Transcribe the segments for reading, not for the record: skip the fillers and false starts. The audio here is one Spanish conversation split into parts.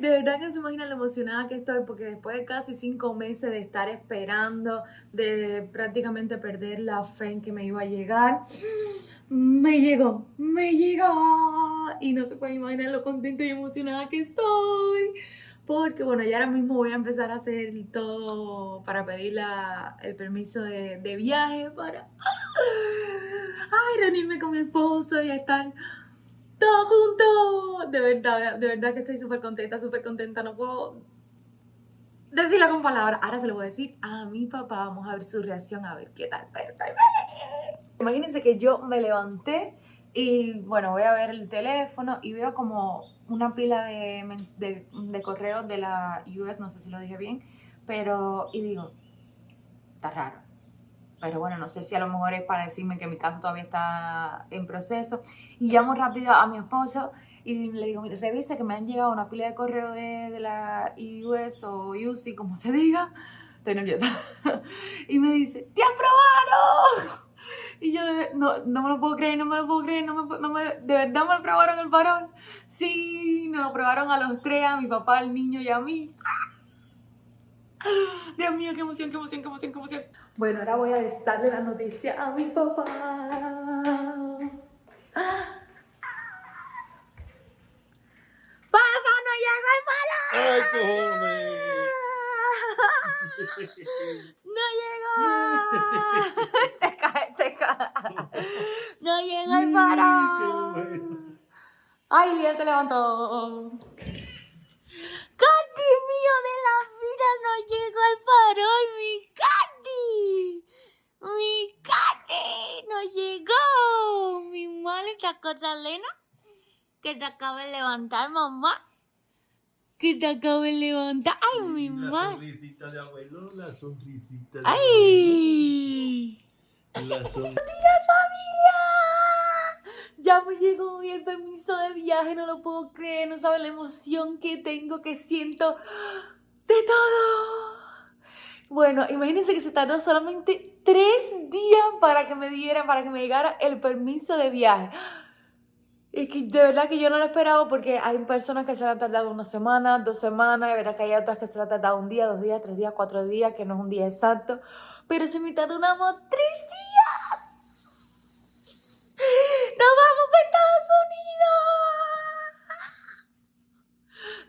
De verdad que no se imaginan lo emocionada que estoy, porque después de casi 5 meses de estar esperando, de prácticamente perder la fe en que me iba a llegar, me llegó. Y no se pueden imaginar lo contenta y emocionada que estoy. Porque bueno, ya ahora mismo voy a empezar a hacer todo para pedir el permiso de viaje para ay, reunirme con mi esposo y estar todos juntos. De verdad que estoy súper contenta. No puedo decirlo con palabras. Ahora se lo voy a decir a mi papá. Vamos a ver su reacción, a ver qué tal. Pero estoy feliz. Imagínense que yo me levanté y bueno, voy a ver el teléfono y veo como una pila de correos de la US, no sé si lo dije bien, pero y digo, está raro. Pero bueno, no sé si a lo mejor es para decirme que mi caso todavía está en proceso. Y llamo rápido a mi esposo y le digo, mire, revise que me han llegado una pila de correo de la US o UC, como se diga. Estoy nerviosa. Y me dice, ¡te aprobaron! Y yo, no me lo puedo creer, no me lo puedo creer, de verdad me aprobaron el varón. Sí, nos aprobaron a los tres, a mi papá, al niño y a mí. Dios mío, qué emoción, qué emoción, qué emoción, qué emoción. Bueno, ahora voy a darle la noticia a mi papá. ¡Papá, no llegó el varón! ¡Ay, cojones! ¡No llegó! Se cae. ¡No llegó el varón! ¡Ay, ya te levantó! ¡Candy mío de la vida! ¡No llegó el varón, mi Candy! ¡Mi Candy! ¡No llegó! Mi madre, ¿te acuerdas, Lena? Que te acabo de levantar, mamá. Que te acabo de levantar. ¡Ay, mi La madre! sonrisita de abuelo, la sonrisita de ¡Ay! abuelo. ¡Días, familia! Ya me llegó hoy el permiso de viaje, no lo puedo creer, no saben la emoción que tengo, que siento de todo. Bueno, imagínense que se tardó solamente 3 días para que me llegara el permiso de viaje. Y que de verdad que yo no lo esperaba porque hay personas que se le han tardado 1 semana, 2 semanas, de verdad que hay otras que se le han tardado 1 día, 2 días, 3 días, 4 días, que no es un día exacto. Pero se me tardó nada más 3 días. ¡Nos vamos para Estados Unidos!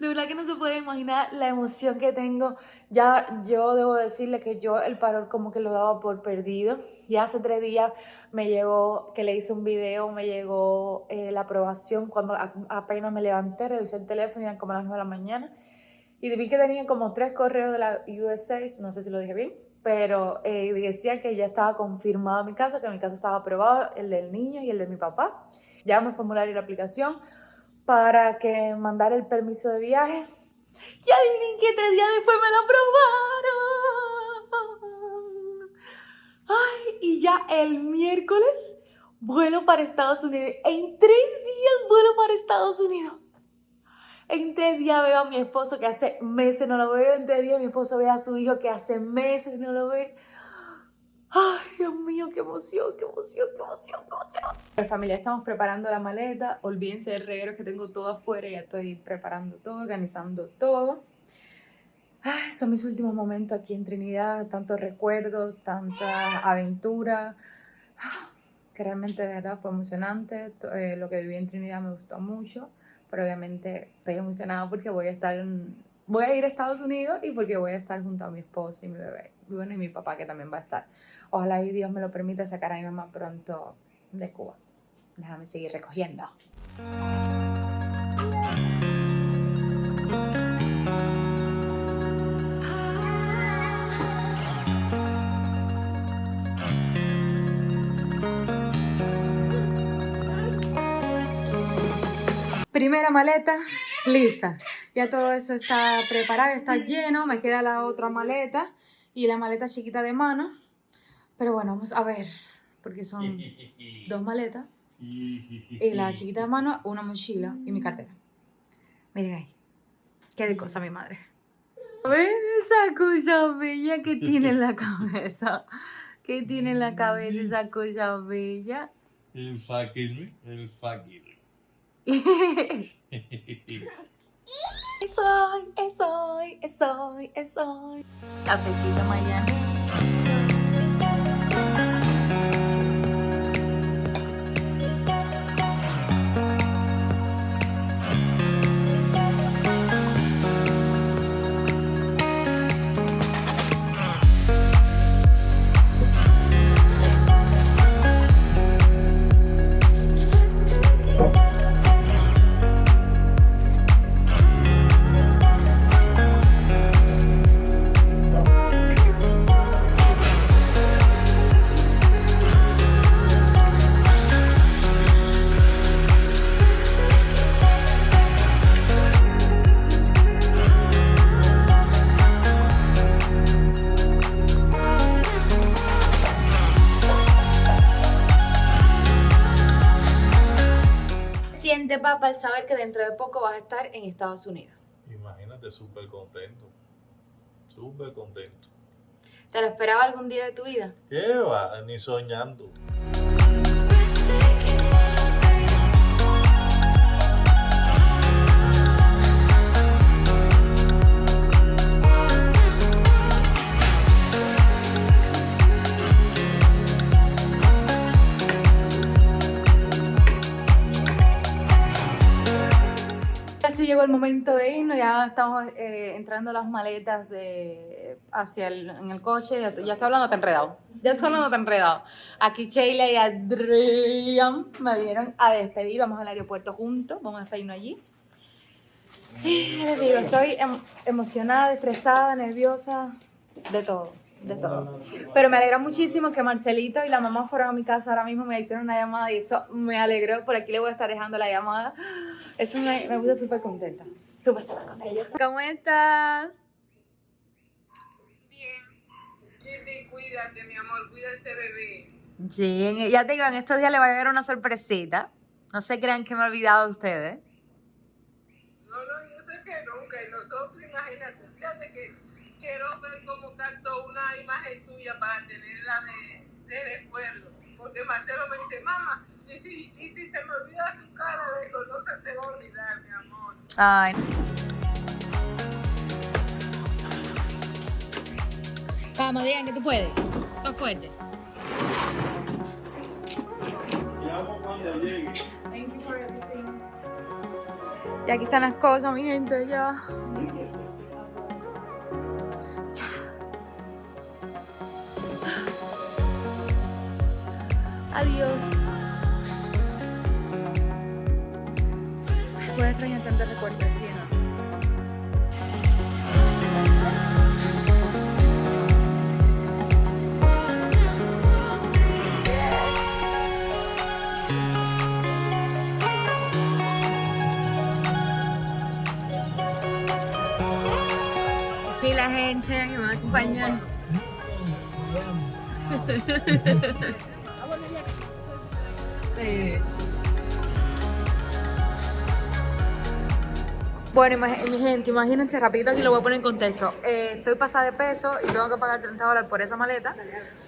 De verdad que no se puede imaginar la emoción que tengo. Ya yo debo decirle que yo el parol como que lo daba por perdido. Ya hace 3 días me llegó, que le hice un video, me llegó la aprobación cuando apenas me levanté, revisé el teléfono y eran como las 9 de la mañana. Y vi que tenía como 3 correos de la USA, no sé si lo dije bien, pero decía que ya estaba confirmado mi caso, que mi caso estaba aprobado, el del niño y el de mi papá. Ya me formulario la aplicación para que mandara el permiso de viaje. Y adivinen que 3 días después me lo aprobaron. Ay, y ya el miércoles vuelo para Estados Unidos. En 3 días vuelo para Estados Unidos. En 3 días veo a mi esposo que hace meses no lo veo. En 3 días mi esposo ve a su hijo que hace meses no lo ve. Ay, Dios mío, qué emoción, qué emoción, qué emoción, qué emoción. Familia, estamos preparando la maleta. Olvídense del reguero que tengo todo afuera. Ya estoy preparando todo, organizando todo. Ay, son mis últimos momentos aquí en Trinidad. Tantos recuerdos, tanta aventura. Que realmente de verdad fue emocionante. Lo que viví en Trinidad me gustó mucho. Pero obviamente estoy emocionada porque voy a ir a Estados Unidos y porque voy a estar junto a mi esposo y mi bebé. Bueno, y mi papá que también va a estar. Ojalá y Dios me lo permita sacar a mi mamá pronto de Cuba. Déjame seguir recogiendo. Primera maleta, lista. Ya todo eso está preparado, está lleno. Me queda la otra maleta y la maleta chiquita de mano. Pero bueno, vamos a ver, porque son 2 maletas. Y la chiquita de mano, una mochila y mi cartera. Miren ahí. Qué de cosa mi madre. ¿Ven esa cosa bella que tiene en la cabeza? ¿Qué tiene en la cabeza esa cosa bella? El fakir, el fakir. Es hoy, es hoy, es hoy, es hoy. Cafecito Miami. Siente, papá, al saber que dentro de poco vas a estar en Estados Unidos. Imagínate, súper contento. Súper contento. ¿Te lo esperaba algún día de tu vida? ¿Qué va? Ni soñando. Así llegó el momento de irnos, ya estamos entrando las maletas en el coche, ya estoy hablando tan enredado. Aquí Sheila y Adrián me vinieron a despedir, vamos al aeropuerto juntos, vamos a despedirnos allí. Les digo, estoy emocionada, estresada, nerviosa, de todo. Pero me alegra muchísimo que Marcelito y la mamá fueron a mi casa ahora mismo, me hicieron una llamada y eso me alegró. Por aquí le voy a estar dejando la llamada. Eso me puse súper contenta. Súper contenta. ¿Cómo estás? Bien. Cindy, cuídate, mi amor, cuida a ese bebé. Sí, ya te digo, en estos días le va a llegar una sorpresita. No se crean que me he olvidado de ustedes. No, yo sé que nunca. Y nosotros, imagínate, fíjate que quiero ver como tanto una imagen tuya para tenerla de recuerdo. Porque Marcelo me dice, mamá, y si se me olvida su cara, digo, no se te va a olvidar, mi amor. Ay. Vamos, digan que tú puedes. Tú fuerte. Te amo cuando llegue. Y aquí están las cosas, mi gente, ya. Adiós. Voy a extrañar tantos recuerdos, ¿no? Aquí la gente que me va a acompañar. Bueno, mi gente, imagínense, rapidito aquí lo voy a poner en contexto. Estoy pasada de peso y tengo que pagar $30 por esa maleta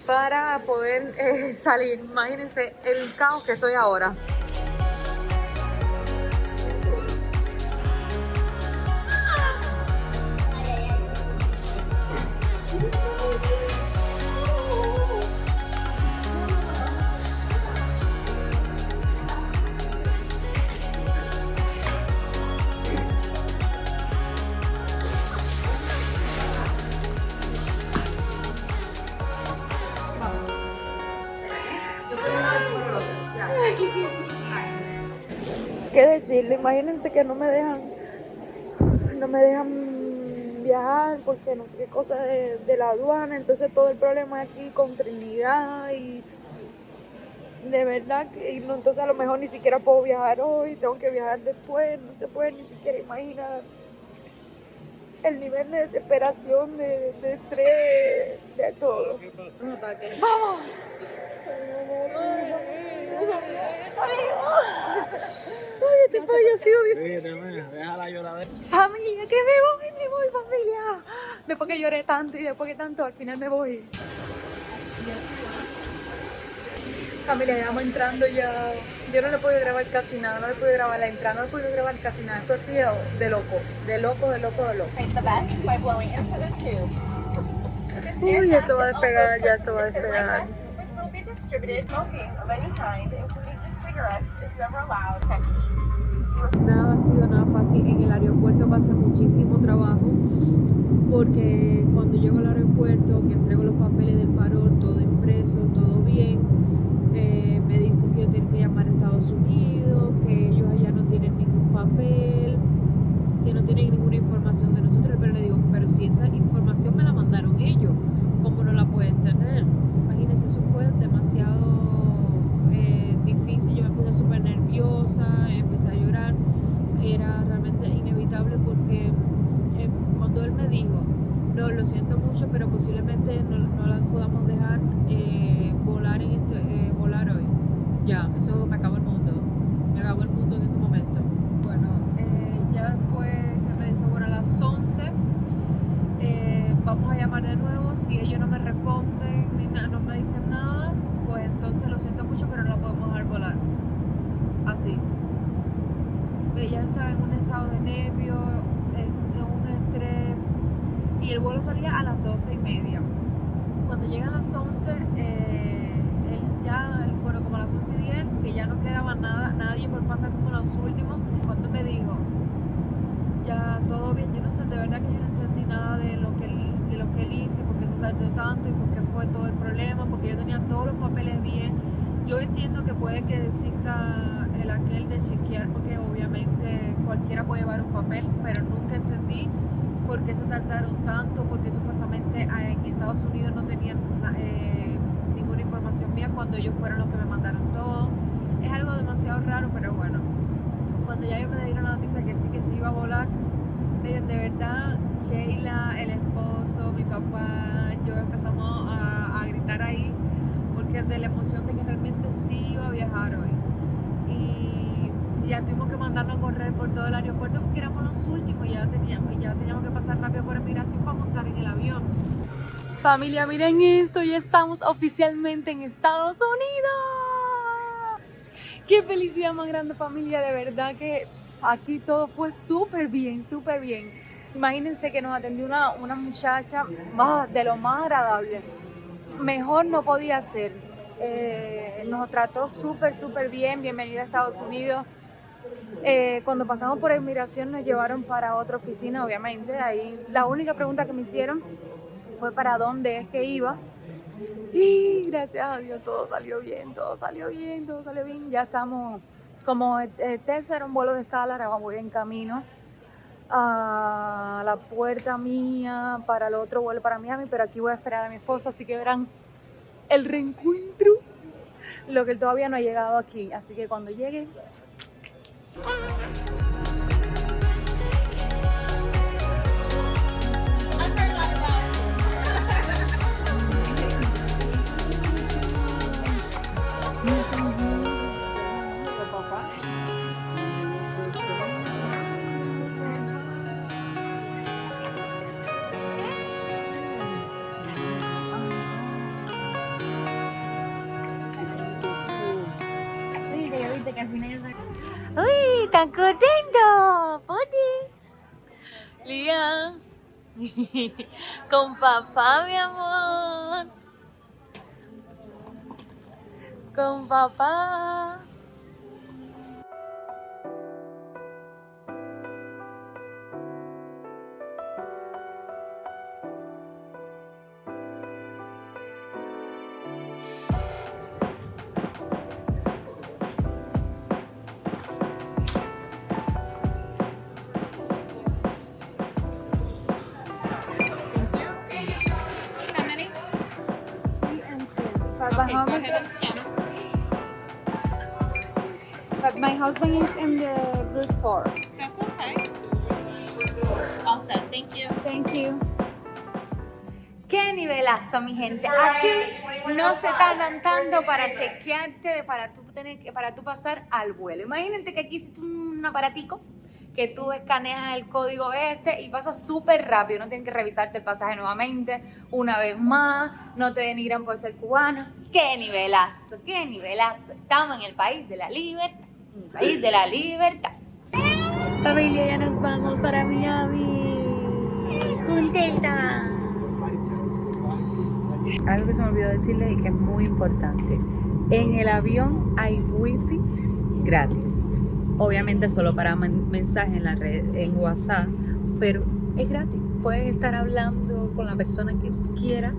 para poder salir. Imagínense el caos que estoy ahora. ¿Qué decirle? Imagínense que no me dejan viajar porque no sé qué cosa de la aduana, entonces todo el problema aquí con Trinidad y de verdad que no, entonces a lo mejor ni siquiera puedo viajar hoy, tengo que viajar después, no se puede ni siquiera imaginar el nivel de desesperación, de estrés, de todo. ¡Vamos! Ay, este pollo ha sido bien. Déjala llorar. Familia, que me voy, familia. Después que lloré tanto y después que tanto, al final me voy. Familia, ya vamos entrando ya Yo no le puedo grabar casi nada, no le puedo grabar la entrada, no le puedo grabar casi nada. Esto ha sido de loco, de loco, de loco, de loco. Uy, esto va a despegar, ya esto va a despegar. Nada ha sido nada fácil. En el aeropuerto pasé muchísimo trabajo porque cuando llego al aeropuerto, que entrego los papeles del paro, todo impreso, todo bien, me dicen que yo tengo que llamar a Estados Unidos, que ellos allá no tienen ningún papel, que no tienen ninguna información de nosotros, pero le digo, pero si esa información me la mandaron ellos, ¿cómo no la pueden tener? Imagínense, eso fue demasiado difícil, yo me puse súper nerviosa, empecé a llorar, era realmente inevitable porque cuando él me dijo, no, lo siento mucho, pero posiblemente no la podamos dejar volar hoy, ya, eso me acabó el mundo en ese momento. Bueno, ya después que me dice, bueno, a las 11 vamos a llamar de nuevo, si ellos no me responden ni no me dicen nada, pues entonces lo siento mucho, pero no la podemos dejar volar. Así. Ella estaba en un estado de nervio, de un estrés, y el vuelo salía a las 12:30. Cuando llegan las 11, bueno, como a las 11:10, que ya no quedaba nadie por pasar, como los últimos, cuando me dijo, ya todo bien, yo no sé, de verdad que yo no entendí nada de lo que él hizo, por qué se tardó tanto y por qué fue todo el problema, porque yo tenía todos los papeles bien. Yo entiendo que puede que exista el aquel de chequear, porque obviamente cualquiera puede llevar un papel, pero nunca entendí por qué se tardaron tanto, porque supuestamente en Estados Unidos no tenían ninguna información mía cuando ellos fueron los que me mandaron todo. Es algo demasiado raro, pero bueno, cuando ya me dieron la noticia que sí iba a volar, miren, de verdad, Sheila, el esposo, mi papá, yo empezamos a gritar ahí, porque de la emoción de que realmente sí iba a viajar hoy. Y ya tuvimos que mandarnos a correr por todo el aeropuerto porque éramos los últimos y ya teníamos que pasar rápido por inmigración para montar en el avión. Familia, miren esto, ya estamos oficialmente en Estados Unidos. Qué felicidad más grande, familia, de verdad que aquí todo fue súper bien, súper bien. Imagínense que nos atendió una muchacha de lo más agradable. Mejor no podía ser. Nos trató súper bien. Bienvenida a Estados Unidos. Cuando pasamos por inmigración nos llevaron para otra oficina, obviamente. Ahí la única pregunta que me hicieron fue para dónde es que iba. Y gracias a Dios todo salió bien. Ya estamos, como este era un vuelo de escala, ahora voy en camino a la puerta mía para el otro vuelo para Miami, pero aquí voy a esperar a mi esposo, así que verán el reencuentro, lo que él todavía no ha llegado aquí, así que cuando llegue... ¡Uy, tan contento! ¡Poti! Liam. Con papá, mi amor. Con papá. But my husband is in the group 4. That's okay. All set. Thank you. Thank you. ¡Qué nivelazo, mi gente! Aquí no se tardan tanto para chequearte, para tú pasar al vuelo. Imagínate que aquí hiciste un aparatico que tú escaneas el código y pasa súper rápido, no tienes que revisarte el pasaje nuevamente una vez más, no te denigran por ser cubano. ¡Qué nivelazo, qué nivelazo! Estamos en el país de la libertad, en el país de la libertad. Familia, ya nos vamos para Miami, contenta. Algo que se me olvidó decirles y que es muy importante, en el avión hay wifi gratis. Obviamente solo para mensajes en la red, en WhatsApp, pero es gratis. Puedes estar hablando con la persona que quieras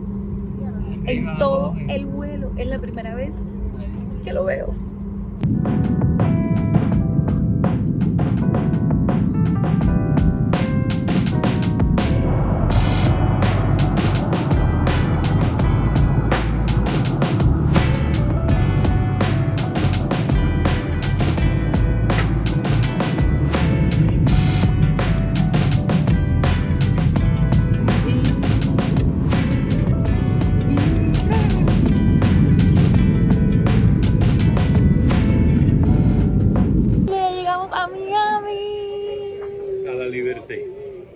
en todo el vuelo. Es la primera vez que lo veo.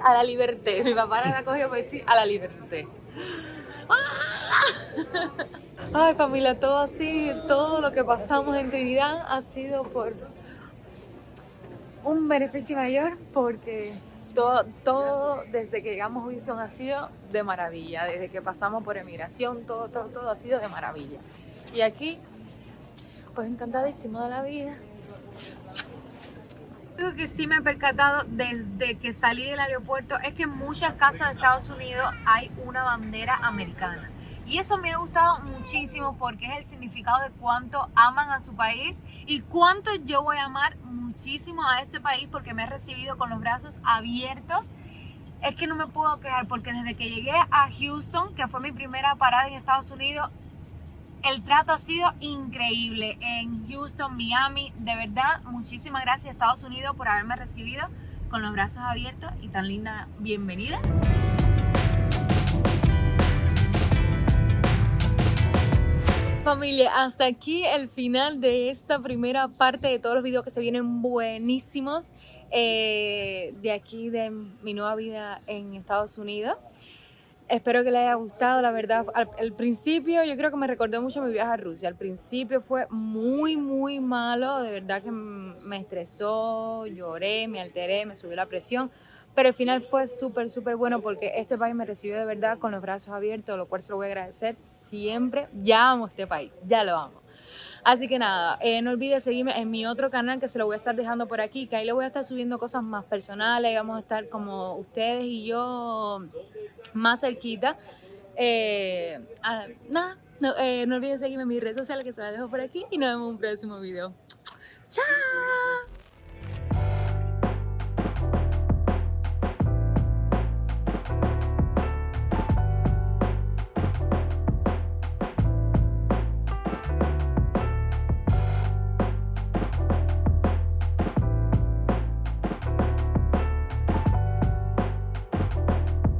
A la libertad. Mi papá la cogió por decir a la libertad. Ay, familia, todo así, todo lo que pasamos en Trinidad ha sido por un beneficio mayor, porque todo desde que llegamos a Houston ha sido de maravilla. Desde que pasamos por emigración, todo ha sido de maravilla. Y aquí, pues encantadísimo de la vida. Algo que sí me he percatado desde que salí del aeropuerto es que en muchas casas de Estados Unidos hay una bandera americana. Y eso me ha gustado muchísimo porque es el significado de cuánto aman a su país y cuánto yo voy a amar muchísimo a este país porque me ha recibido con los brazos abiertos. Es que no me puedo quejar porque desde que llegué a Houston, que fue mi primera parada en Estados Unidos, el trato ha sido increíble en Houston, Miami. De verdad, muchísimas gracias a Estados Unidos por haberme recibido con los brazos abiertos y tan linda bienvenida. Familia, hasta aquí el final de esta primera parte de todos los videos que se vienen buenísimos de aquí, de mi nueva vida en Estados Unidos. Espero que les haya gustado, la verdad. Al principio yo creo que me recordó mucho mi viaje a Rusia. Al principio fue muy malo, de verdad que me estresó, lloré, me alteré, me subió la presión. Pero al final fue súper bueno porque este país me recibió de verdad con los brazos abiertos, lo cual se lo voy a agradecer siempre. Ya amo este país, ya lo amo. Así que nada, no olvides seguirme en mi otro canal que se lo voy a estar dejando por aquí, que ahí le voy a estar subiendo cosas más personales, vamos a estar como ustedes y yo más cerquita. No olviden seguirme en mis redes sociales que se las dejo por aquí y nos vemos en un próximo video. ¡Chao!